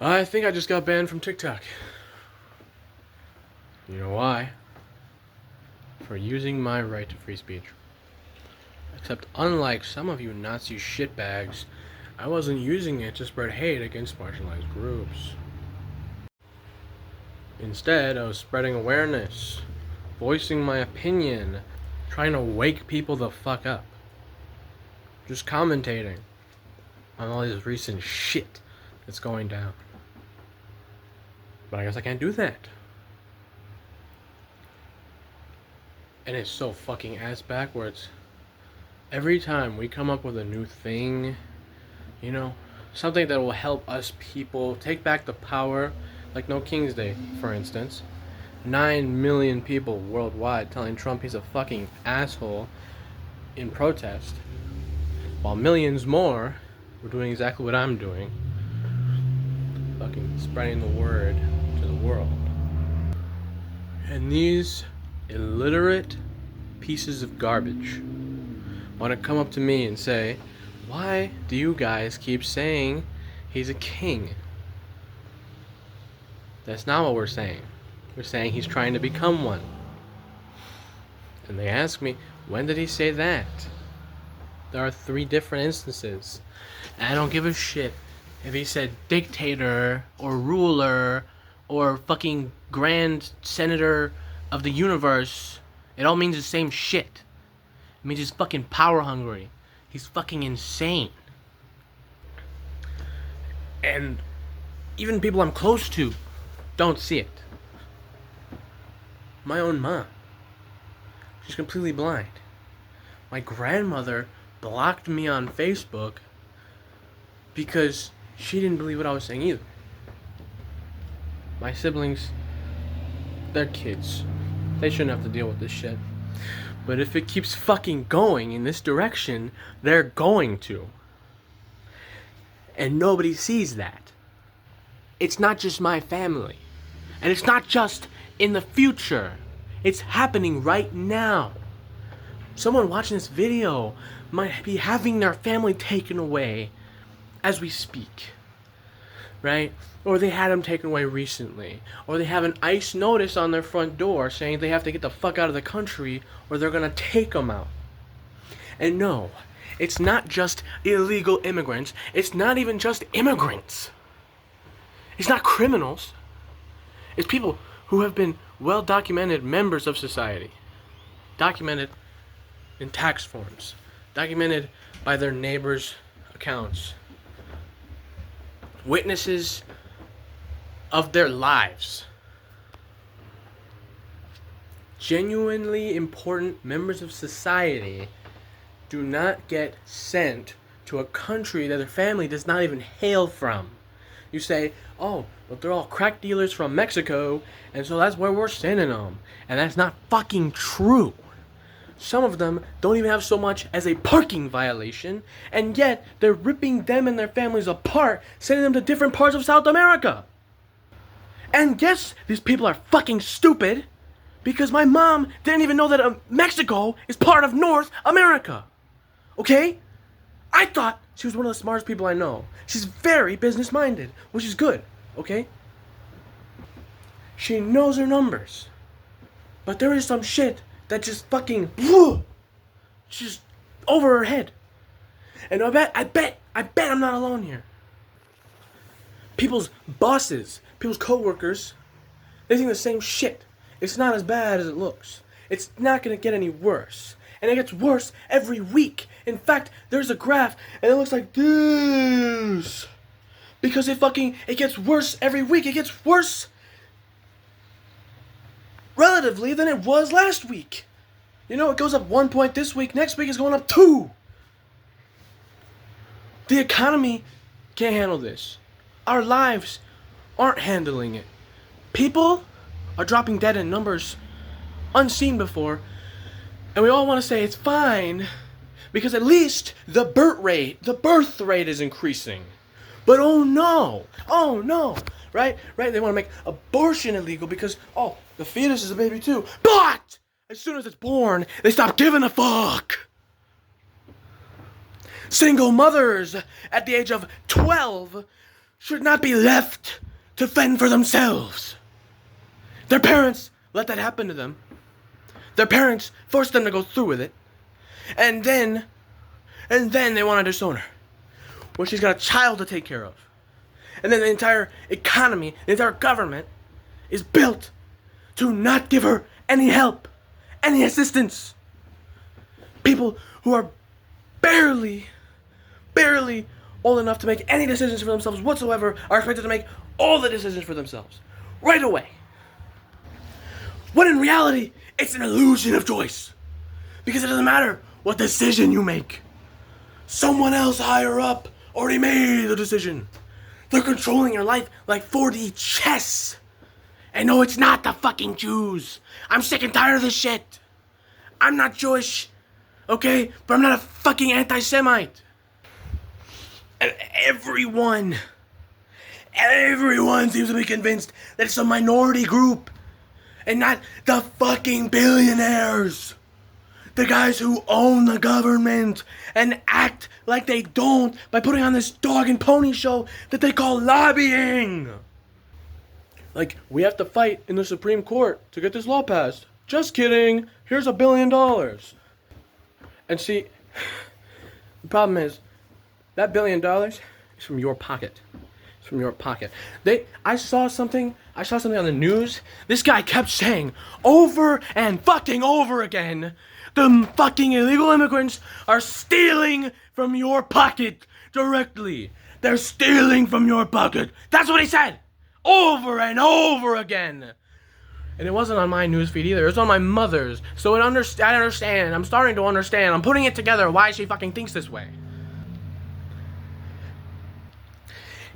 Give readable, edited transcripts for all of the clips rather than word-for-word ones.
I think I just got banned from TikTok. You know why? For using my right to free speech. Except unlike some of you Nazi shitbags, I wasn't using it to spread hate against marginalized groups. Instead, I was spreading awareness, voicing my opinion, trying to wake people the fuck up. Just commentating on all this recent shit that's going down. But I guess I can't do that. And it's so fucking ass backwards. Every time we come up with a new thing, you know, something that will help us people take back the power, like No King's Day, for instance. 9 million people worldwide telling Trump he's a fucking asshole in protest, while millions more were doing exactly what I'm doing, fucking spreading the word to the world. And these illiterate pieces of garbage want to come up to me and say, why do you guys keep saying he's a king? That's not what we're saying. We're saying he's trying to become one. And they ask me, when did he say that? There are 3 different instances. And I don't give a shit if he said dictator or ruler or fucking grand senator of the universe. It all means the same shit. It means he's fucking power hungry. He's fucking insane. And even people I'm close to don't see it. My own mom. She's completely blind. My grandmother blocked me on Facebook because she didn't believe what I was saying either. My siblings, they're kids. They shouldn't have to deal with this shit. But if it keeps fucking going in this direction, they're going to. And nobody sees that. It's not just my family. And it's not just in the future. It's happening right now. Someone watching this video might be having their family taken away as we speak. Right? Or they had them taken away recently. Or they have an ICE notice on their front door saying they have to get the fuck out of the country or they're gonna take them out. And no, it's not just illegal immigrants. It's not even just immigrants. It's not criminals. It's people who have been well-documented members of society. Documented in tax forms. Documented by their neighbors' accounts. Witnesses of their lives. Genuinely important members of society do not get sent to a country that their family does not even hail from. You say, oh, but they're all crack dealers from Mexico, and so that's where we're sending them. And that's not fucking true. Some of them don't even have so much as a parking violation, and yet they're ripping them and their families apart, sending them to different parts of South America. And yes, these people are fucking stupid, because my mom didn't even know that Mexico is part of North America. Okay? I thought she was one of the smartest people I know. She's very business-minded, which is good, okay? She knows her numbers. But there is some shit that just fucking, just over her head. And I bet I'm not alone here. People's bosses, people's co-workers, they think the same shit. It's not as bad as it looks. It's not gonna get any worse. And it gets worse every week. In fact, there's a graph, and it looks like this. Because it gets worse every week. It gets worse relatively than it was last week. You know, it goes up 1 point this week. Next week it's going up 2. The economy can't handle this. Our lives aren't handling it. People are dropping dead in numbers unseen before. And we all want to say it's fine because at least the birth rate is increasing. But oh no, right? They want to make abortion illegal because, oh, the fetus is a baby too. But as soon as it's born, they stop giving a fuck. Single mothers at the age of 12 should not be left to fend for themselves. Their parents let that happen to them. Their parents forced them to go through with it. And then they want to disown her. Well, she's got a child to take care of. And then the entire economy, the entire government is built to not give her any help, any assistance. People who are barely old enough to make any decisions for themselves whatsoever are expected to make all the decisions for themselves right away. When in reality, it's an illusion of choice. Because it doesn't matter what decision you make. Someone else higher up already made the decision. They're controlling your life like 4D chess. And no, it's not the fucking Jews. I'm sick and tired of this shit. I'm not Jewish, okay? But I'm not a fucking anti-Semite. And everyone seems to be convinced that it's a minority group and not the fucking billionaires. The guys who own the government and act like they don't by putting on this dog and pony show that they call lobbying. Like, we have to fight in the Supreme Court to get this law passed. Just kidding. Here's $1 billion. And see, the problem is, that $1 billion is from your pocket. It's from your pocket. I saw something on the news. This guy kept saying over and fucking over again, the fucking illegal immigrants are stealing from your pocket directly. They're stealing from your pocket. That's what he said. Over and over again. And it wasn't on my newsfeed either. It was on my mother's. So I understand. I'm starting to understand. I'm putting it together why she fucking thinks this way.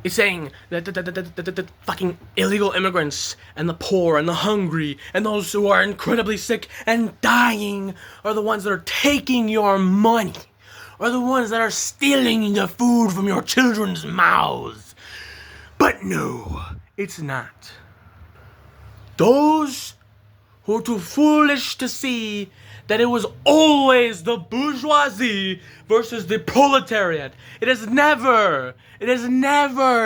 It's saying that the fucking illegal immigrants and the poor and the hungry and those who are incredibly sick and dying are the ones that are taking your money, are the ones that are stealing the food from your children's mouths. But no, it's not. Those who are too foolish to see that it was always the bourgeoisie versus the proletariat. It has never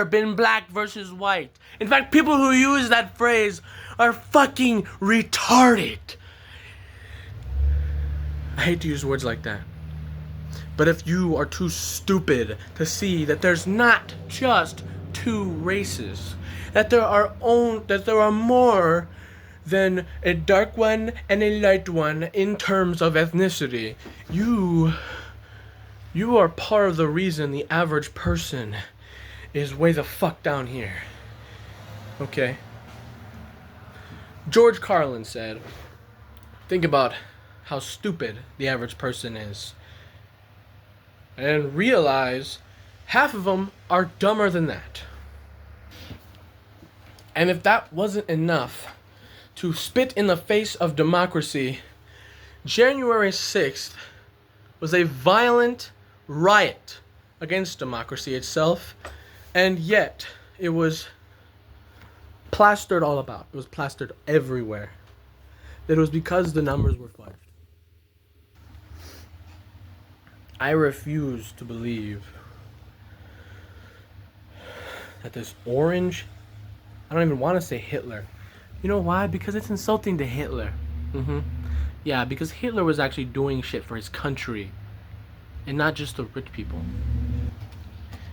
been black versus white. In fact, people who use that phrase are fucking retarded. I hate to use words like that. But if you are too stupid to see that there's not just two races, that there are more than a dark one and a light one in terms of ethnicity, you are part of the reason the average person is way the fuck down here. Okay? George Carlin said, think about how stupid the average person is, and realize half of them are dumber than that. And if that wasn't enough to spit in the face of democracy, January 6th was a violent riot against democracy itself, and yet it was plastered all about. It was plastered everywhere. That it was because the numbers were fudged. I refuse to believe that this orange, I don't even want to say Hitler. You know why? Because it's insulting to Hitler. Yeah, because Hitler was actually doing shit for his country and not just the rich people.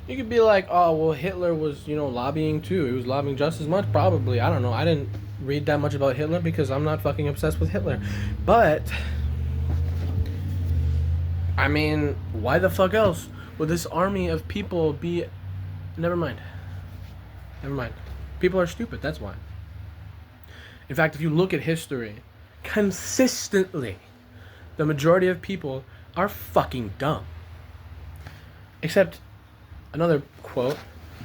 You could be like, oh, well, Hitler was, lobbying too. He was lobbying just as much, probably. I don't know. I didn't read that much about Hitler because I'm not fucking obsessed with Hitler. But, I mean, why the fuck else would this army of people be... Never mind. People are stupid, that's why. In fact, if you look at history, consistently, the majority of people are fucking dumb. Except, another quote,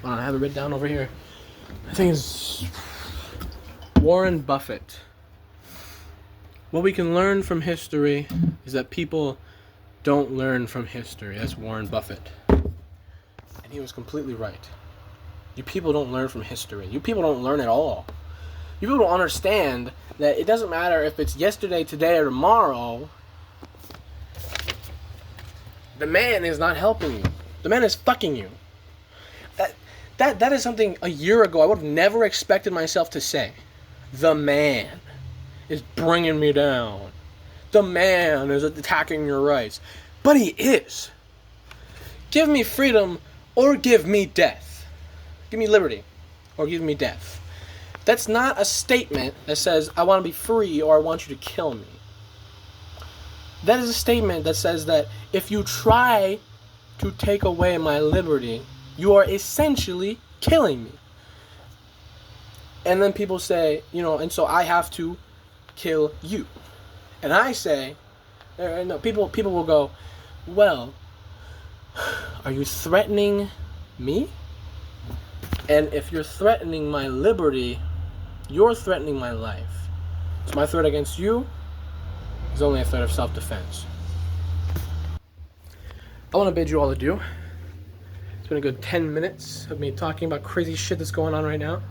I have it written down over here. I think it's Warren Buffett. What we can learn from history is that people don't learn from history. That's Warren Buffett. And he was completely right. You people don't learn from history. You people don't learn at all. You people don't understand that it doesn't matter if it's yesterday, today, or tomorrow. The man is not helping you. The man is fucking you. That is something a year ago I would have never expected myself to say. The man is bringing me down. The man is attacking your rights. But he is. Give me freedom or give me death. Give me liberty or give me death. That's not a statement that says, I want to be free or I want you to kill me. That is a statement that says that if you try to take away my liberty, you are essentially killing me. And then people say, and so I have to kill you. And I say, no, people will go, well, are you threatening me? And if you're threatening my liberty, you're threatening my life. So my threat against you is only a threat of self-defense. I want to bid you all adieu. It's been a good 10 minutes of me talking about crazy shit that's going on right now.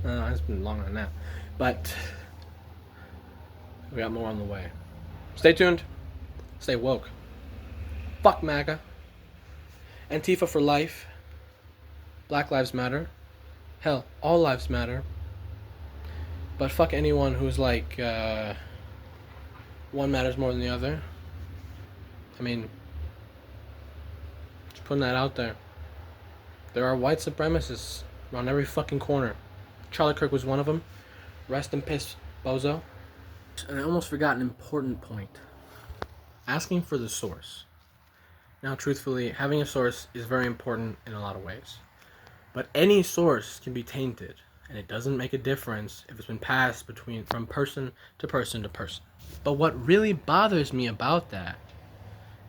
It's been longer than that. But we got more on the way. Stay tuned. Stay woke. Fuck MAGA. Antifa for life. Black Lives Matter. Hell, all lives matter. But fuck anyone who's like, one matters more than the other. I mean, just putting that out there. There are white supremacists around every fucking corner. Charlie Kirk was one of them. Rest in peace, bozo. And I almost forgot an important point. Asking for the source. Now, truthfully, having a source is very important in a lot of ways. But any source can be tainted, and it doesn't make a difference if it's been passed from person to person to person. But what really bothers me about that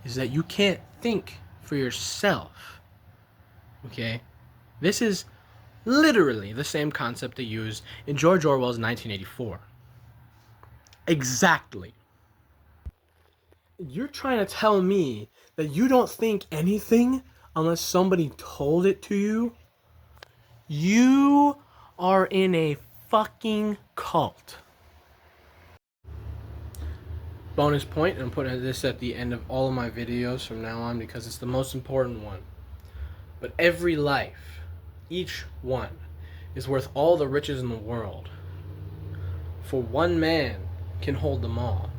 is that you can't think for yourself. Okay? This is literally the same concept they used in George Orwell's 1984. Exactly. You're trying to tell me that you don't think anything unless somebody told it to you? You are in a fucking cult. Bonus point, and I'm putting this at the end of all of my videos from now on because it's the most important one. But every life, each one, is worth all the riches in the world. For one man can hold them all.